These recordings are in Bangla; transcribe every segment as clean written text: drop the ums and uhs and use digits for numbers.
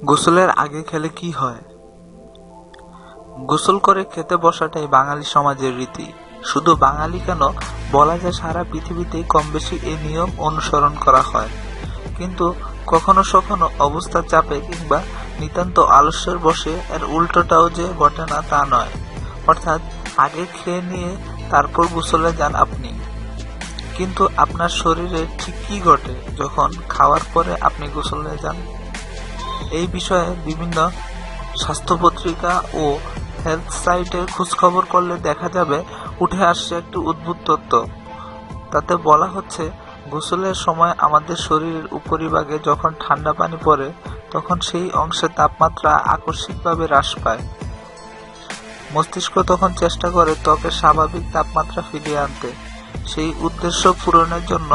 গোসলের আগে খেলে কি হয়? গোসল করে খেতে বসাটাই বাঙালি সমাজের রীতি। শুধু বাঙালি কেন, বলা যায় সারা পৃথিবীতেই কমবেশি এই নিয়ম অনুসরণ করা হয়। কিন্তু কখনো কখনো অবস্থার চাপে কিংবা নিতান্ত আলস্যের বশে এর উল্টোটাও যে ঘটে না তা নয়। অর্থাৎ আগে খেয়ে নিয়ে তারপর গোসলে যান আপনি, কিন্তু আপনার শরীরে ঠিক কি ঘটে যখন খাওয়ার পরে আপনি গোসলে যান? এই বিষয়ে বিভিন্ন স্বাস্থ্য পত্রিকা ও হেলথ সাইটে খোঁজখবর করলে দেখা যাবে উঠে আসছে একটি অদ্ভুত তথ্য। তাতে বলা হচ্ছে, গোসলের সময় আমাদের শরীরের উপরিভাগে যখন ঠান্ডা পানি পড়ে তখন সেই অংশের তাপমাত্রা আকস্মিকভাবে হ্রাস পায়। মস্তিষ্ক তখন চেষ্টা করে ত্বকের স্বাভাবিক তাপমাত্রা ফিরিয়ে আনতে। সেই উদ্দেশ্য পূরণের জন্য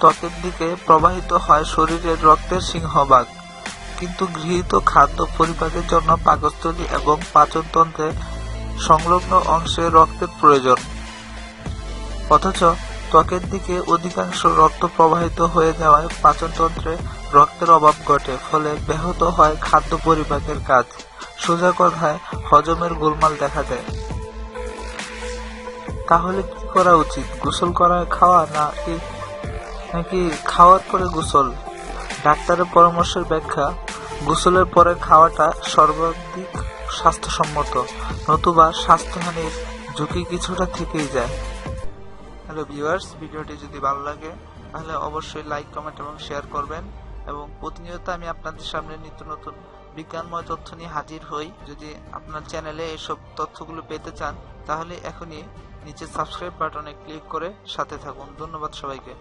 ত্বকের দিকে প্রবাহিত হয় শরীরের রক্তের সিংহভাগ। কিন্তু গৃহীত খাদ্য পরিপাকের জন্য পাকস্থলী এবং পাচনতন্ত্রের সংলগ্ন অংশে রক্তের প্রয়োজন। অথচ ত্বকের দিকে অধিকাংশ রক্ত প্রবাহিত হয়ে যাওয়ায় পাচনতন্ত্রে রক্তের অভাব ঘটে, ফলে ব্যাহত হয় খাদ্য পরিপাকের কাজ। সোজা কথায় হজমের গোলমাল দেখা দেয়। তাহলে কি করা উচিত? গোসল করা খাওয়া নাকি খাওয়ার পরে গোসল? ডাক্তারের পরামর্শের ব্যাখ্যা: গোসলের পরে খাওয়াটা সর্বাধিক স্বাস্থ্যসম্মত, নতুবা স্বাস্থ্যহানির ঝুঁকি কিছুটা থেকেই যায়। হ্যালো ভিউয়ার্স, ভিডিওটি যদি ভালো লাগে তাহলে অবশ্যই লাইক, কমেন্ট এবং শেয়ার করবেন। এবং প্রতিনিয়ত আমি আপনাদের সামনে নিত্য নতুন বিজ্ঞানময় তথ্য নিয়ে হাজির হই। যদি আপনার চ্যানেলে এসব তথ্যগুলো পেতে চান তাহলে এখনই নিচে সাবস্ক্রাইব বাটনে ক্লিক করে সাথে থাকুন। ধন্যবাদ সবাইকে।